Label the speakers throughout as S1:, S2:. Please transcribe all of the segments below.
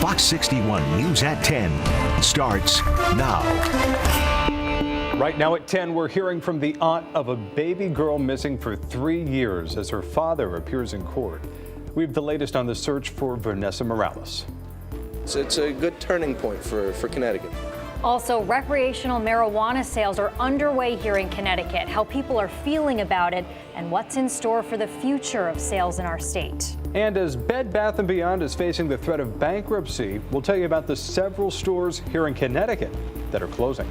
S1: Fox 61 News at 10 starts now.
S2: Right now at 10, we're hearing from the aunt of a baby girl missing for 3 years as her father appears in court. We have the latest on the search for Vanessa Morales.
S3: It's a good turning point for Connecticut.
S4: Also, recreational marijuana sales are underway here in Connecticut. How people are feeling about it and what's in store for the future of sales in our state.
S2: And as Bed Bath & Beyond is facing the threat of bankruptcy, we'll tell you about the several stores here in Connecticut that are closing.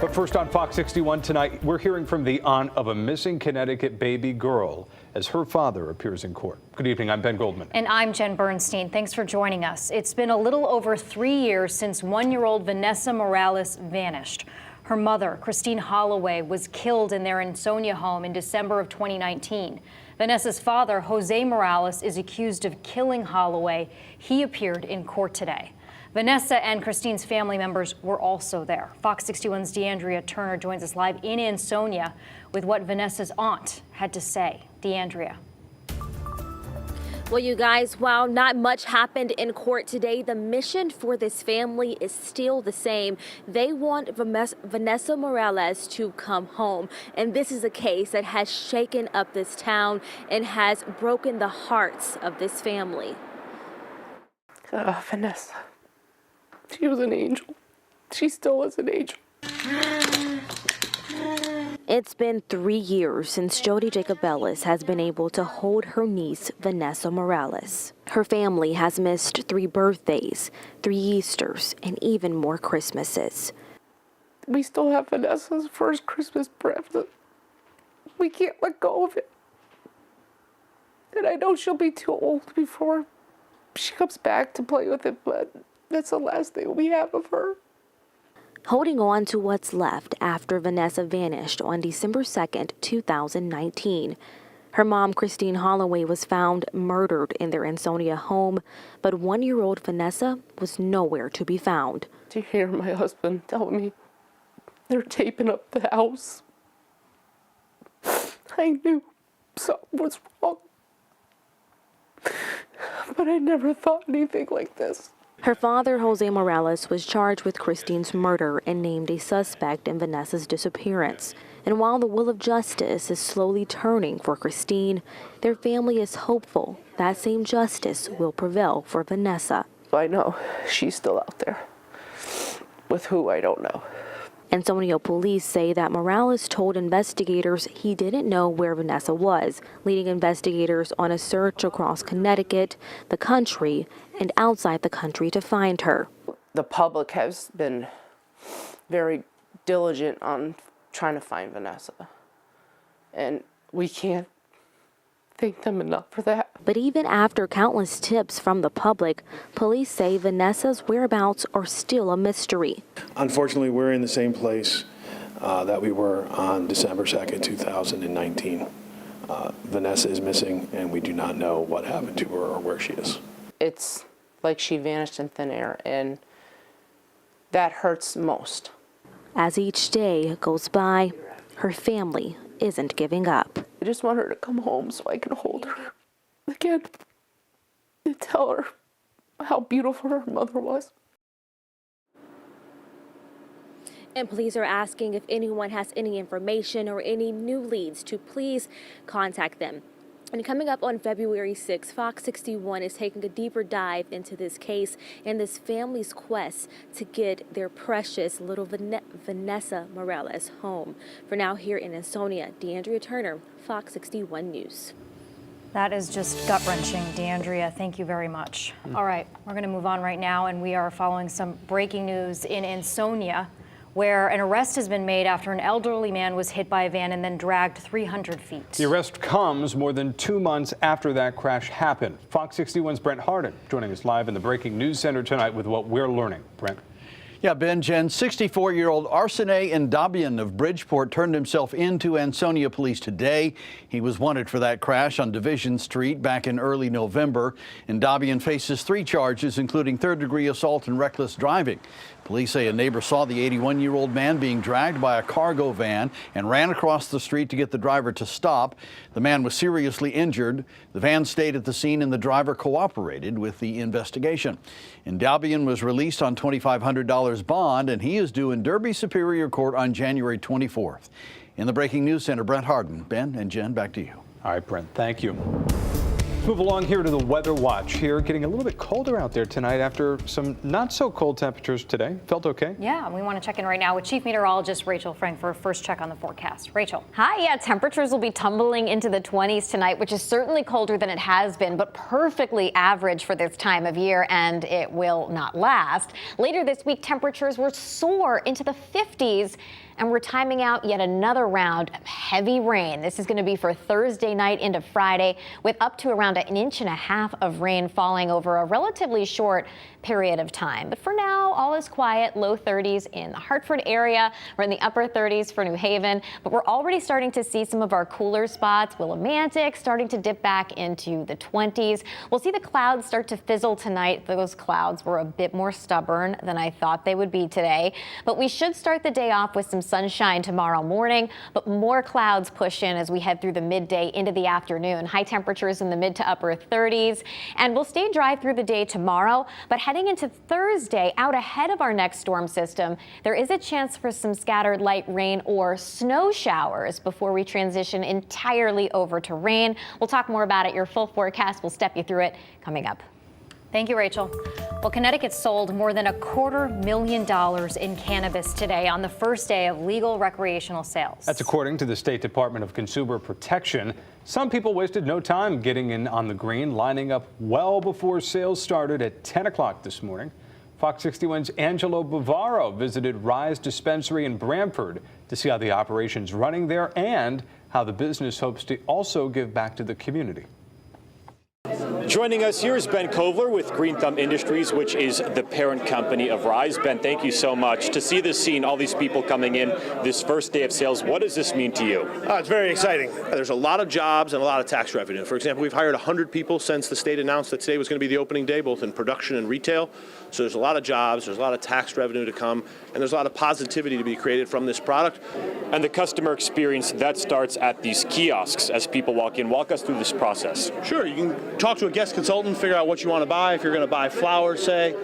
S2: But first on Fox 61 tonight, we're hearing from the aunt of a missing Connecticut baby girl as her father appears in court. Good evening, I'm Ben Goldman.
S4: And I'm Jen Bernstein. Thanks for joining us. It's been a little over 3 years since 1-year-old Vanessa Morales vanished. Her mother, Christine Holloway, was killed in their Ansonia home in December of 2019. Vanessa's father, Jose Morales, is accused of killing Holloway. He appeared in court today. Vanessa and Christine's family members were also there. Fox 61's DeAndrea Turner joins us live in Ansonia with what Vanessa's aunt had to say. DeAndrea.
S5: Well, you guys, while not much happened in court today, the mission for this family is still the same. They want Vanessa Morales to come home. And this is a case that has shaken up this town and has broken the hearts of this family.
S6: Vanessa. She was an angel. She still is an angel.
S5: It's been 3 years since Jody Jacobellis has been able to hold her niece, Vanessa Morales. Her family has missed 3 birthdays, 3 Easters, and even more Christmases.
S6: We still have Vanessa's first Christmas present. We can't let go of it. And I know she'll be too old before she comes back to play with it, but that's the last thing we have of her.
S5: Holding on to what's left after Vanessa vanished on December 2nd, 2019. Her mom, Christine Holloway, was found murdered in their Ansonia home, but 1-year-old Vanessa was nowhere to be found.
S6: To hear my husband tell me they're taping up the house, I knew something was wrong. But I never thought anything like this.
S5: Her father, Jose Morales, was charged with Christine's murder and named a suspect in Vanessa's disappearance. And while the wheel of justice is slowly turning for Christine, their family is hopeful that same justice will prevail for Vanessa.
S6: I know she's still out there. With who, I don't know.
S5: Ansonia police say that Morales told investigators he didn't know where Vanessa was, leading investigators on a search across Connecticut, the country, and outside the country to find her.
S6: The public has been very diligent on trying to find Vanessa, and we can't thank them enough for that.
S5: But even after countless tips from the public, police say Vanessa's whereabouts are still a mystery.
S7: Unfortunately, we're in the same place that we were on December 2nd, 2019. Vanessa is missing, and we do not know what happened to her or where she is.
S6: It's like she vanished in thin air, and that hurts most.
S5: As each day goes by, her family isn't giving up.
S6: I just want her to come home so I can hold her again and tell her how beautiful her mother was.
S5: And police are asking if anyone has any information or any new leads to please contact them. And coming up on February 6th, Fox 61 is taking a deeper dive into this case and this family's quest to get their precious little Vanessa Morales home. For now, here in Ansonia, DeAndrea Turner, Fox 61 News.
S4: That is just gut-wrenching, DeAndrea. Thank you very much. All right, we're going to move on right now, and we are following some breaking news in Ansonia, where an arrest has been made after an elderly man was hit by a van and then dragged 300 feet.
S2: The arrest comes more than 2 months after that crash happened. Fox 61's Brent Harden joining us live in the Breaking News Center tonight with what we're learning. Brent.
S8: Yeah, Ben, Jen, 64-year-old Arsene Ndabian of Bridgeport turned himself into Ansonia police today. He was wanted for that crash on Division Street back in early November. Ndabian faces 3 charges, including third-degree assault and reckless driving. Police say a neighbor saw the 81-year-old man being dragged by a cargo van and ran across the street to get the driver to stop. The man was seriously injured. The van stayed at the scene and the driver cooperated with the investigation. Ndabian was released on $2,500 bond, and he is due in Derby Superior Court on January 24th. In the Breaking News Center, Brent Harden. Ben and Jen, back to you.
S2: All right, Brent, thank you. Move along here to the weather watch here. Getting a little bit colder out there tonight after some not so cold temperatures today. Felt okay?
S4: Yeah, we want to check in right now with Chief Meteorologist Rachel Frank for a first check on the forecast. Rachel.
S9: Hi, yeah, temperatures will be tumbling into the 20s tonight, which is certainly colder than it has been, but perfectly average for this time of year, and it will not last. Later this week, temperatures will soar into the 50s. And we're timing out yet another round of heavy rain. This is going to be for Thursday night into Friday, with up to around 1.5 inches of rain falling over a relatively short period of time. But for now, all is quiet, low 30s in the Hartford area. We're in the upper 30s for New Haven, but we're already starting to see some of our cooler spots. Willimantic starting to dip back into the 20s. We'll see the clouds start to fizzle tonight. Those clouds were a bit more stubborn than I thought they would be today, but we should start the day off with some sunshine tomorrow morning, but more clouds push in as we head through the midday into the afternoon. High temperatures in the mid to upper 30s, and we'll stay dry through the day tomorrow, but heading into Thursday, out ahead of our next storm system, there is a chance for some scattered light rain or snow showers before we transition entirely over to rain. We'll talk more about it. Your full forecast, we'll step you through it coming up.
S4: Thank you, Rachel. Well, Connecticut sold more than $250,000 in cannabis today on the first day of legal recreational sales. That's according to the State Department of Consumer Protection. Some people wasted no time getting in on the green, lining up well before sales started at 10 o'clock this morning. Fox 61's Angelo Bavaro visited Rise Dispensary in Brantford to see how the operation's running there and how the business hopes to also give back to the community.
S10: Joining us here is Ben Kovler with Green Thumb Industries, which is the parent company of Rise. Ben, thank you so much. To see this scene, all these people coming in this first day of sales, what does this mean to you?
S3: It's very exciting. There's a lot of jobs and a lot of tax revenue. For example, we've hired 100 people since the state announced that today was going to be the opening day, both in production and retail. So there's a lot of jobs, there's a lot of tax revenue to come, and there's a lot of positivity to be created from this product.
S10: And the customer experience, that starts at these kiosks as people walk in. Walk us through this process.
S3: Sure, you can talk to a guest consultant, figure out what you want to buy. If you're going to buy flour, say,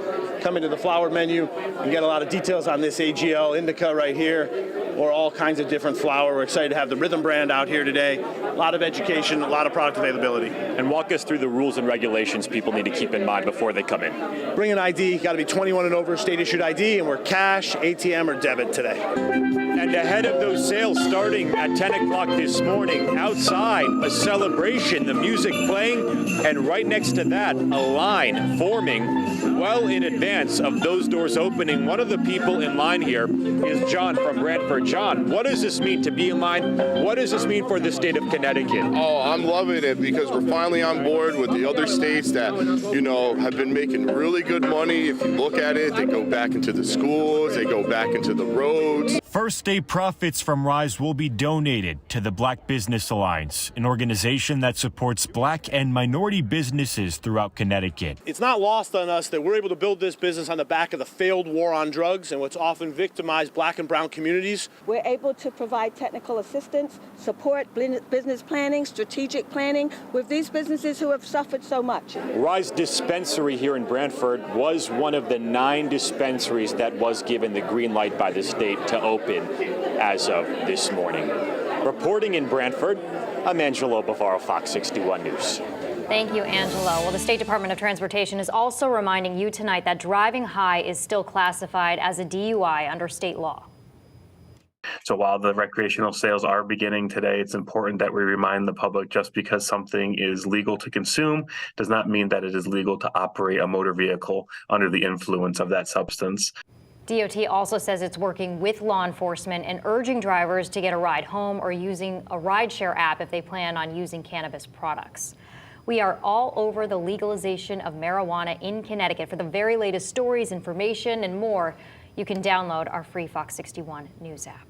S3: come into the flour menu. You get a lot of details on this AGL indica right here, or all kinds of different flour. We're excited to have the Rhythm brand out here today. A lot of education, a lot of product availability.
S10: And walk us through the rules and regulations people need to keep in mind before they come in.
S3: Bring an ID, got to be 21 and over, state-issued ID, and we're cash, ATM, or debit today.
S10: And ahead of those sales starting at 10 o'clock this morning, outside, a celebration, the music playing, and right next to that, a line forming well in advance of those doors opening. One of the people in line here is John from Brantford. John, what does this mean to be in line? What does this mean for the state of Connecticut?
S11: Oh, I'm loving it because we're finally on board with the other states that, have been making really good money. If you look at it, they go back into the schools, they go back into the roads.
S12: First day profits from Rise will be donated to the Black Business Alliance, an organization that supports black and minority businesses throughout Connecticut.
S3: It's not lost on us that we're able to build this business on the back of the failed war on drugs and what's often victimized black and brown communities.
S13: We're able to provide technical assistance, support business planning, strategic planning with these businesses who have suffered so much.
S10: Rise Dispensary here in Brantford was one of the 9 dispensaries that was given the green light by the state to open as of this morning. Reporting in Brantford, I'm Angelo Bavaro, Fox 61 News.
S4: Thank you, Angelo. Well, the State Department of Transportation is also reminding you tonight that driving high is still classified as a DUI under state law.
S14: So while the recreational sales are beginning today, it's important that we remind the public just because something is legal to consume does not mean that it is legal to operate a motor vehicle under the influence of that substance.
S4: DOT also says it's working with law enforcement and urging drivers to get a ride home or using a rideshare app if they plan on using cannabis products. We are all over the legalization of marijuana in Connecticut. For the very latest stories, information, and more, You can download our free Fox 61 News app.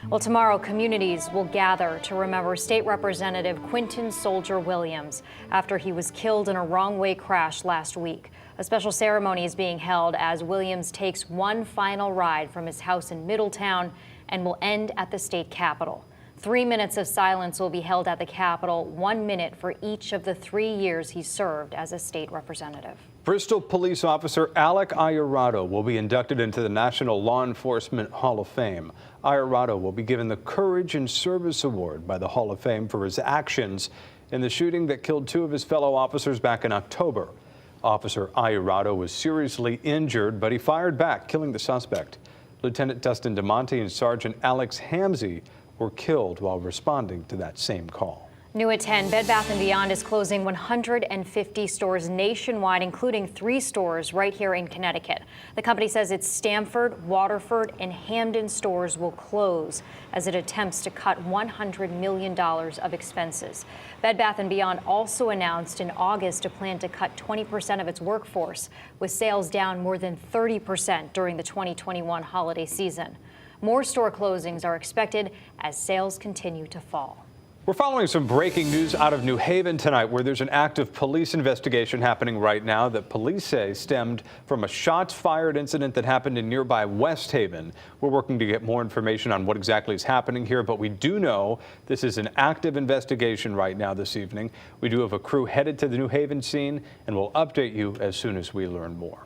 S4: Well, tomorrow, communities will gather to remember State Representative Quinton Soldier Williams after he was killed in a wrong-way crash last week. A special ceremony is being held as Williams takes one final ride from his house in Middletown and will end at the state capitol. 3 minutes of silence will be held at the Capitol, 1 minute for each of the 3 years he served as a state representative.
S2: Bristol police officer Alec Iorato will be inducted into the National Law Enforcement Hall of Fame. Iorato will be given the Courage and Service Award by the Hall of Fame for his actions in the shooting that killed 2 of his fellow officers back in October. Officer Iorato was seriously injured, but he fired back, killing the suspect. Lieutenant Dustin DeMonte and Sergeant Alex Hamzy were killed while responding to that same call.
S4: New at 10, Bed Bath & Beyond is closing 150 stores nationwide, including 3 stores right here in Connecticut. The company says its Stamford, Waterford, and Hamden stores will close as it attempts to cut $100 million of expenses. Bed Bath & Beyond also announced in August a plan to cut 20% of its workforce, with sales down more than 30% during the 2021 holiday season. More store closings are expected as sales continue to fall.
S2: We're following some breaking news out of New Haven tonight, where there's an active police investigation happening right now that police say stemmed from a shots fired incident that happened in nearby West Haven. We're working to get more information on what exactly is happening here, but we do know this is an active investigation right now this evening. We do have a crew headed to the New Haven scene, and we'll update you as soon as we learn more.